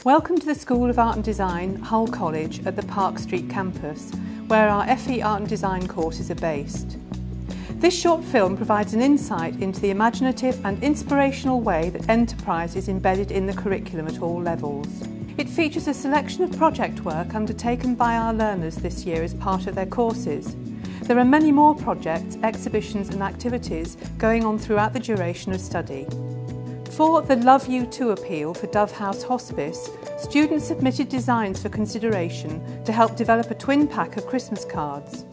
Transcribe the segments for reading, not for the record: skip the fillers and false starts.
Welcome to the School of Art and Design, Hull College at the Park Street campus, where our FE Art and Design courses are based. This short film provides an insight into the imaginative and inspirational way that enterprise is embedded in the curriculum at all levels. It features a selection of project work undertaken by our learners this year as part of their courses. There are many more projects, exhibitions and activities going on throughout the duration of study. For the Love You Too appeal for Dove House Hospice, students submitted designs for consideration to help develop a twin pack of Christmas cards.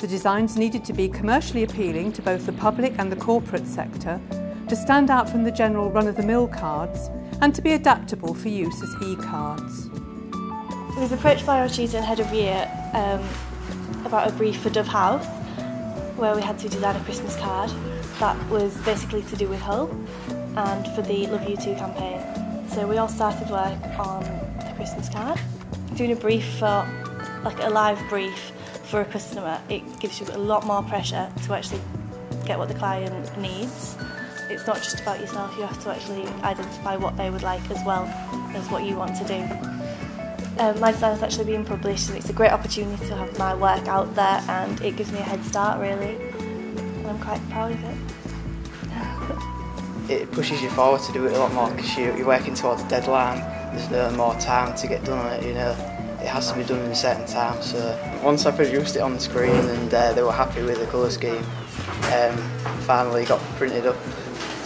The designs needed to be commercially appealing to both the public and the corporate sector, to stand out from the general run-of-the-mill cards, and to be adaptable for use as e-cards. I was approached by our tutor and head of year about a brief for Dove House, where we had to design a Christmas card that was basically to do with Hull and for the Love You Too campaign. So we all started work on the Christmas card. Doing a brief for, like a live brief for a customer, it gives you a lot more pressure to actually get what the client needs. It's not just about yourself, you have to actually identify what they would like as well as what you want to do. My design is actually being published and it's a great opportunity to have my work out there, and it gives me a head start really, and I'm quite proud of it. It pushes you forward to do it a lot more because you're working towards a deadline. There's no more time to get done on it, you know. It has to be done in a certain time. So once I produced it on the screen and they were happy with the colour scheme, finally got printed up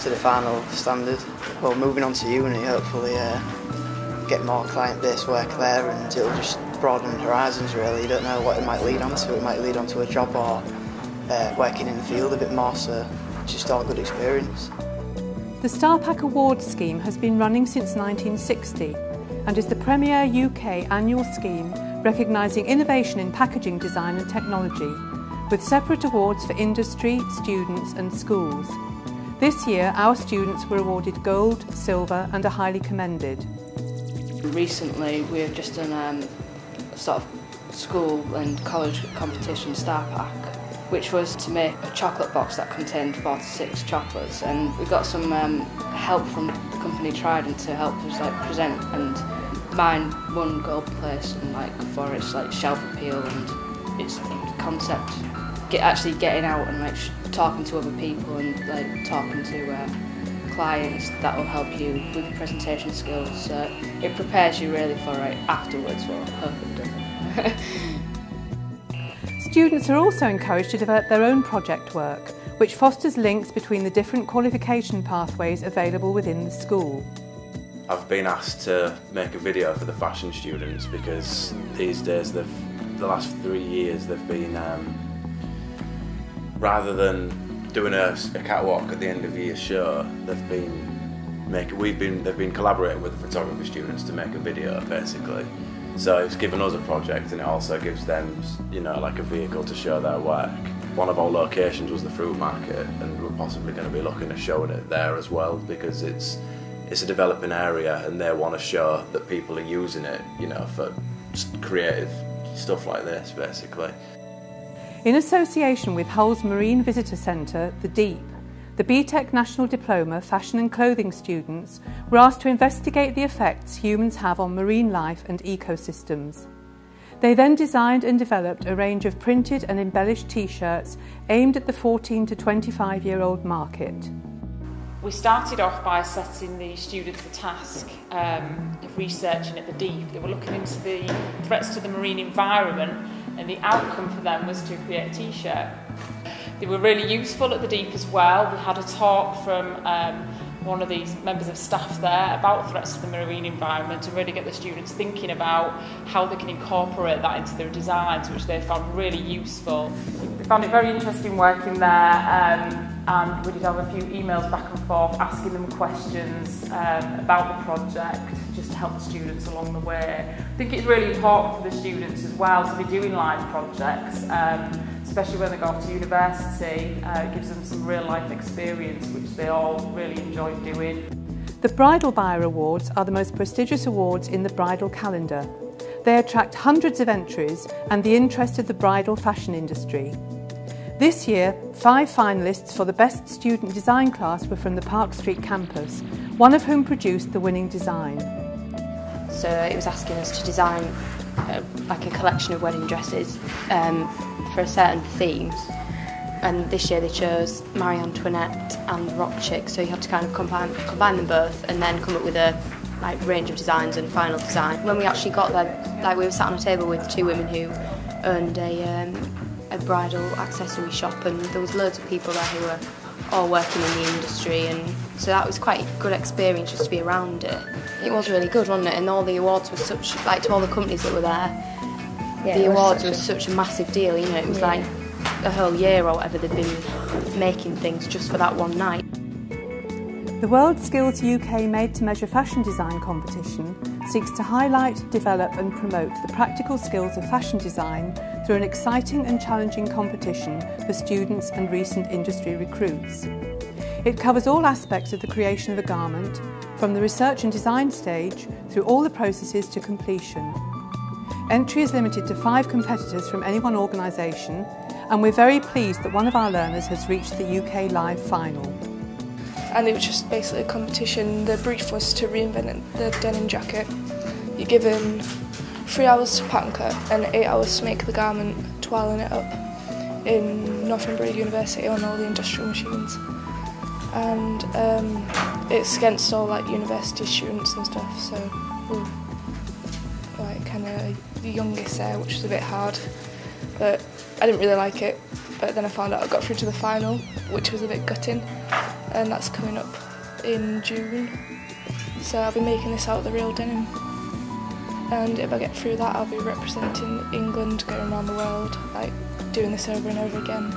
to the final standard. Well, moving on to uni, hopefully get more client-based work there, and it'll just broaden horizons really. You don't know what it might lead on to. It might lead on to a job or working in the field a bit more, so just all good experience. The Star Pack Awards scheme has been running since 1960 and is the premier UK annual scheme recognising innovation in packaging design and technology, with separate awards for industry, students and schools. This year our students were awarded gold, silver and are highly commended. Recently we have just done a sort of school and college competition Star Pack, which was to make a chocolate box that contained 4 to 6 chocolates, and we got some help from the company Trident to help us present, and mine won gold place and for its shelf appeal and its concept, actually getting out and talking to other people and talking to clients. That will help you with your presentation skills. It prepares you really for afterwards. Well, I hope it does. Students are also encouraged to develop their own project work, which fosters links between the different qualification pathways available within the school. I've been asked to make a video for the fashion students because these days, the last 3 years, they've been, rather than doing a catwalk at the end of year show, they've been collaborating with the photography students to make a video basically. So it's given us a project, and it also gives them, a vehicle to show their work. One of our locations was the fruit market, and we're possibly going to be looking at showing it there as well, because it's a developing area and they want to show that people are using it, for creative stuff like this basically. In association with Hull's Marine Visitor Centre, The Deep, the BTEC National Diploma Fashion and Clothing students were asked to investigate the effects humans have on marine life and ecosystems. They then designed and developed a range of printed and embellished t-shirts aimed at the 14 to 25-year-old market. We started off by setting the students the task of researching at the deep. They were looking into the threats to the marine environment, and the outcome for them was to create a t-shirt. They were really useful at the deep as well. We had a talk from one of these members of staff there about threats to the marine environment, to really get the students thinking about how they can incorporate that into their designs, which they found really useful. We found it very interesting working there, and we did have a few emails back and forth asking them questions about the project, just to help the students along the way. I think it's really important for the students as well to be doing live projects, especially when they go off to university. It gives them some real life experience, which they all really enjoy doing. The Bridal Buyer Awards are the most prestigious awards in the bridal calendar. They attract hundreds of entries and the interest of the bridal fashion industry. This year, 5 finalists for the Best Student Design class were from the Park Street campus, one of whom produced the winning design. So it was asking us to design like a collection of wedding dresses for a certain theme. And this year they chose Marie Antoinette and the Rock Chick, so you had to kind of combine them both and then come up with a range of designs and final design. When we actually got there, we were sat on a table with two women who owned a bridal accessory shop, and there was loads of people there who were all working in the industry, and so that was quite a good experience just to be around it. It was really good, wasn't it? And all the awards were such, like, to all the companies that were there, the awards were such a massive deal, you know, it was like a whole year or whatever they'd been making things just for that one night. The World Skills UK Made to Measure Fashion Design competition seeks to highlight, develop and promote the practical skills of fashion design through an exciting and challenging competition for students and recent industry recruits. It covers all aspects of the creation of a garment, from the research and design stage through all the processes to completion. Entry is limited to 5 competitors from any one organisation, and we're very pleased that one of our learners has reached the UK Live final. And it was just basically a competition. The brief was to reinvent the denim jacket. You're given 3 hours to pattern cut and 8 hours to make the garment, toiling it up in Northumbria University on all the industrial machines. And it's against all like university students and stuff, so we're like kind of the youngest there, which was a bit hard. But I didn't really like it. But then I found out I got through to the final, which was a bit gutting, and that's coming up in June. So I'll be making this out of the real denim. And if I get through that, I'll be representing England, going around the world, like doing this over and over again,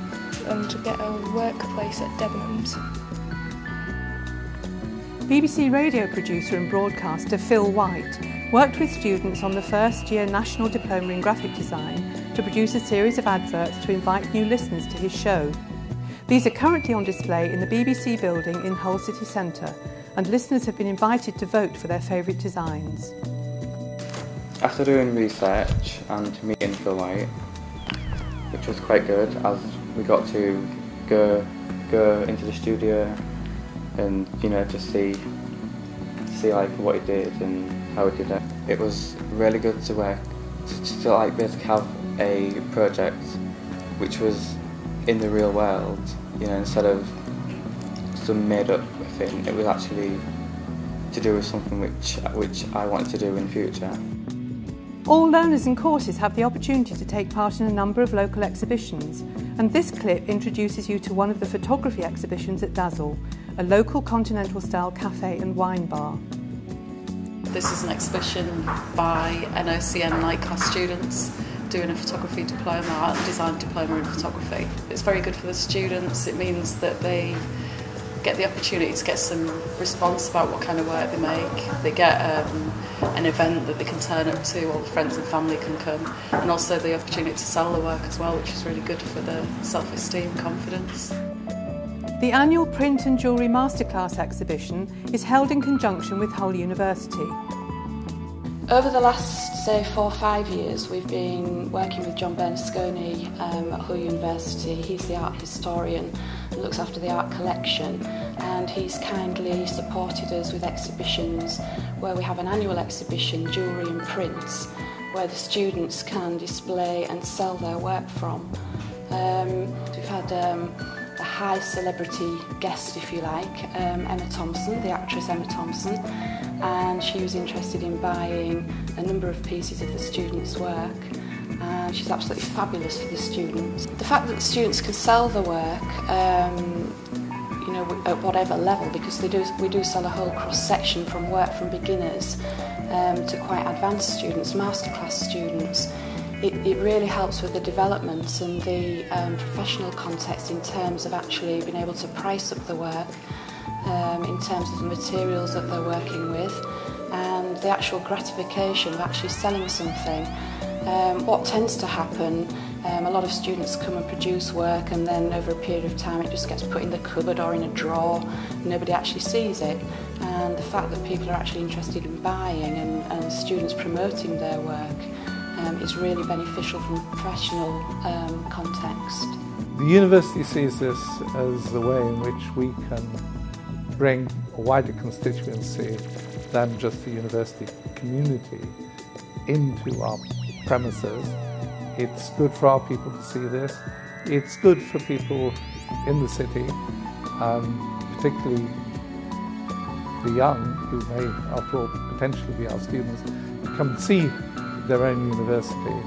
and to get a workplace at Debenhams. BBC radio producer and broadcaster Phil White worked with students on the first year National Diploma in Graphic Design to produce a series of adverts to invite new listeners to his show. These are currently on display in the BBC building in Hull City Centre, and listeners have been invited to vote for their favourite designs. After doing research and meeting Phil White, which was quite good, as we got to go into the studio and, you know, just see like what he did and how he did it. It was really good to work to like basically have a project which was in the real world, you know, instead of some made up thing. It was actually to do with something which I wanted to do in the future. All learners and courses have the opportunity to take part in a number of local exhibitions, and this clip introduces you to one of the photography exhibitions at Dazzle, a local continental-style cafe and wine bar. This is an exhibition by NOCM night class students doing a photography diploma, art and design diploma in photography. It's very good for the students. It means that they get the opportunity to get some response about what kind of work they make. They get an event that they can turn up to, all the friends and family can come, and also the opportunity to sell the work as well, which is really good for the self-esteem, confidence. The annual Print and Jewellery Masterclass exhibition is held in conjunction with Hull University. Over the last, say, 4 or 5 years, we've been working with John Bernasconi at Hull University. He's the art historian and looks after the art collection, and he's kindly supported us with exhibitions where we have an annual exhibition, Jewellery and Prints, where the students can display and sell their work from. We've had a high celebrity guest, if you like, Emma Thompson, the actress Emma Thompson, and she was interested in buying a number of pieces of the students' work, and she's absolutely fabulous for the students. The fact that the students can sell the work, you know, at whatever level, because we do sell a whole cross-section from work from beginners to quite advanced students, masterclass students. It really helps with the development and the professional context in terms of actually being able to price up the work, in terms of the materials that they're working with, and the actual gratification of actually selling something. What tends to happen, a lot of students come and produce work, and then over a period of time it just gets put in the cupboard or in a drawer, nobody actually sees it. And the fact that people are actually interested in buying and students promoting their work is really beneficial from a professional context. The university sees this as a way in which we can bring a wider constituency than just the university community into our premises. It's good for our people to see this. It's good for people in the city, particularly the young, who may, after all, potentially be our students, to come and see their own university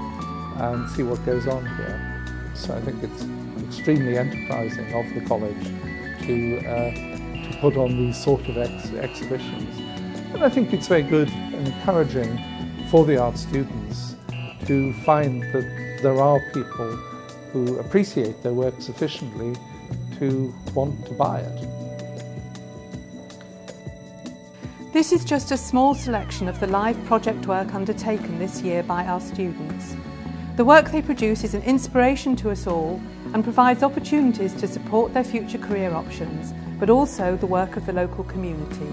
and see what goes on here. So I think it's extremely enterprising of the college to put on these sort of exhibitions. And I think it's very good and encouraging for the art students to find that there are people who appreciate their work sufficiently to want to buy it. This is just a small selection of the live project work undertaken this year by our students. The work they produce is an inspiration to us all and provides opportunities to support their future career options, but also the work of the local community.